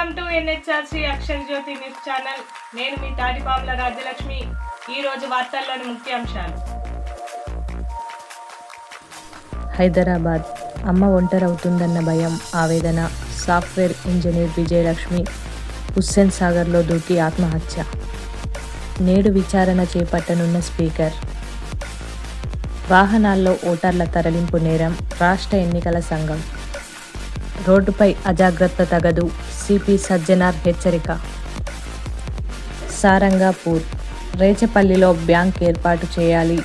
Welcome to NHRC Akshara Jyothi news channel. నేను మీ తాటిపాముల రాజ్యలక్ష్మి. ఈరోజు వార్తల్లోని ముఖ్యాంశాలు. హైదరాబాద్ అమ్మ ఒంటరవుతుందన్న భయం, ఆవేదన. సాఫ్ట్వేర్ ఇంజనీర్ విజయలక్ష్మి హుస్సేన్ సాగర్లో దూకి ఆత్మహత్య. నేడు విచారణ చేపట్టనున్న స్పీకర్. వాహనాల్లో ఓటర్ల తరలింపు నేరం, రాష్ట్ర ఎన్నికల సంఘం. రోడ్డుపై అజాగ్రత్త తగదు, సిపి సజ్జనార్ హెచ్చరిక. సారంగాపూర్, రేచపల్లిలో బ్యాంక్ ఏర్పాటు చేయాలి.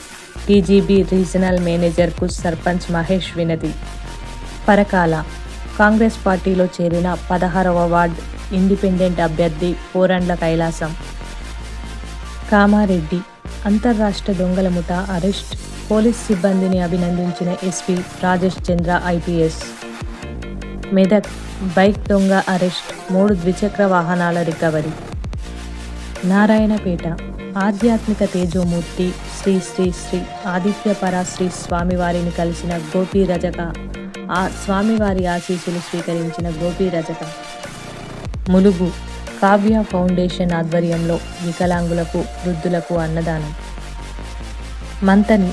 టీజీబీ రీజనల్ మేనేజర్కు సర్పంచ్ మహేష్ వినతి. పరకాల, కాంగ్రెస్ పార్టీలో చేరిన 16వ వార్డ్ ఇండిపెండెంట్ అభ్యర్థి పోరండ్ల కైలాసం. కామారెడ్డి, అంతర్రాష్ట్ర దొంగల ముఠా అరెస్ట్, పోలీస్ సిబ్బందిని అభినందించిన ఎస్పీ రాజేష్ చంద్ర ఐపీఎస్. మెదక్, బైక్ దొంగ అరెస్ట్, 3 ద్విచక్ర వాహనాల రికవరీ. నారాయణపేట, ఆధ్యాత్మిక తేజోమూర్తి శ్రీ శ్రీ శ్రీ ఆదిత్య పరాశ్రీ స్వామివారిని కలిసిన గోపీ రజక. ఆ స్వామివారి ఆశీస్సులు స్వీకరించిన గోపీ రజక. ములుగు, కావ్య ఫౌండేషన్ ఆధ్వర్యంలో వికలాంగులకు, వృద్ధులకు అన్నదానం. మంతని,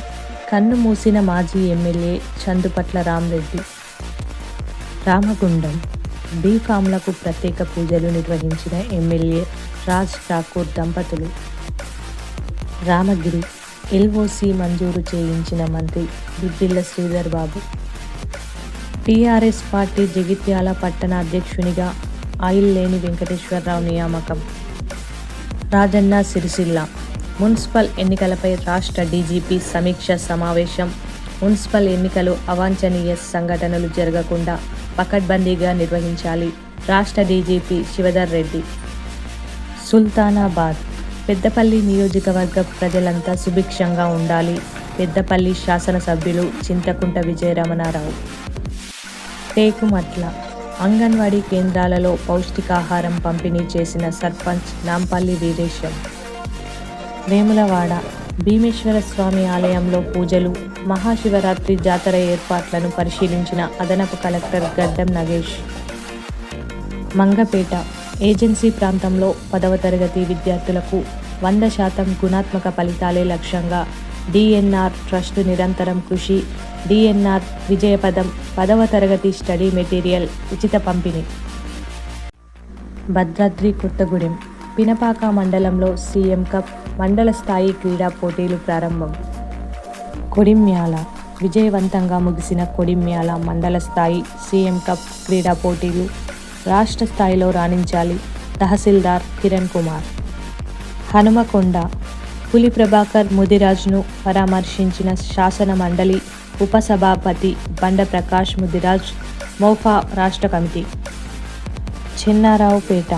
కన్ను మూసిన మాజీ ఎమ్మెల్యే చందుపట్ల రామరెడ్డి. రామగుండం, బీఫామ్లకు ప్రత్యేక పూజలు నిర్వహించిన ఎమ్మెల్యే రాజ్ ఠాకూర్ దంపతులు. రామగిరి, ఎల్ఓసి మంజూరు చేయించిన మంత్రి దుద్దిళ్ల శ్రీధర్ బాబు. టీఆర్ఎస్ పార్టీ జగిత్యాల పట్టణ అధ్యక్షునిగా ఆయిల్లేని వెంకటేశ్వరరావు నియామకం. రాజన్న సిరిసిల్ల, మున్సిపల్ ఎన్నికలపై రాష్ట్ర డీజీపీ సమీక్ష సమావేశం. మున్సిపల్ ఎన్నికలు అవాంఛనీయ సంఘటనలు జరగకుండా పకడ్బందీగా నిర్వహించాలి. రాష్ట్ర డీజీపీ శివధర్ రెడ్డి. సుల్తానాబాద్, పెద్దపల్లి నియోజకవర్గ ప్రజలంతా సుభిక్షంగా ఉండాలి. పెద్దపల్లి శాసనసభ్యులు చింతకుంట విజయరమణారావు. టేకుమట్ల, అంగన్వాడీ కేంద్రాలలో పౌష్టికాహారం పంపిణీ చేసిన సర్పంచ్ నాంపల్లి వీరేశం. వేములవాడ, భీమేశ్వర స్వామి ఆలయంలో పూజలు. మహాశివరాత్రి జాతర ఏర్పాట్లను పరిశీలించిన అదనపు కలెక్టర్ గడ్డం నగేష్. మంగపేట, ఏజెన్సీ ప్రాంతంలో 10వ తరగతి విద్యార్థులకు 100% గుణాత్మక ఫలితాలే లక్ష్యంగా డిఎన్ఆర్ ట్రస్ట్ నిరంతరం కృషి. డిఎన్ఆర్ విజయపదం. 10వ తరగతి స్టడీ మెటీరియల్ ఉచిత పంపిణీ. భద్రాద్రి కొత్తగూడెం, పినపాక మండలంలో సీఎం కప్ మండల స్థాయి క్రీడా పోటీలు ప్రారంభం. కొడిమ్యాల, విజయవంతంగా ముగిసిన కొడిమ్యాల మండల స్థాయి సీఎం కప్ క్రీడా పోటీలు. రాష్ట్ర స్థాయిలో రాణించాలి. తహసీల్దార్ కిరణ్ కుమార్. హనుమకొండ, పులి ప్రభాకర్ ముదిరాజ్ను పరామర్శించిన శాసన మండలి ఉపసభాపతి బండ ప్రకాష్ ముదిరాజ్. మోఫా రాష్ట్ర కమిటీ. చెన్నారావుపేట,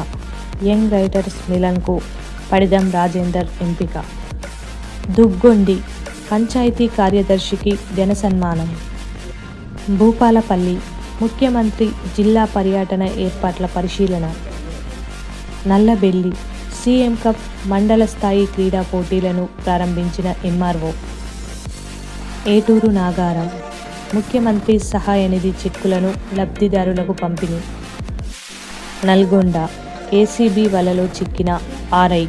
యంగ్ రైటర్స్ మిలన్కు పడిదం రాజేందర్ ఎంపిక. దుగ్గొండి, పంచాయతీ కార్యదర్శికి ఘన సన్మానం. భూపాలపల్లి, ముఖ్యమంత్రి జిల్లా పర్యటన ఏర్పాట్ల పరిశీలన. నల్లబెల్లి, సీఎం కప్ మండల స్థాయి క్రీడా పోటీలను ప్రారంభించిన ఎంఆర్ఓ. ఏటూరు నాగారం, ముఖ్యమంత్రి సహాయ నిధి చెక్కులను లబ్ధిదారులకు పంపిణీ. నల్గొండ, ఏసీబీ వలలో చిక్కిన ఆర్ఐ.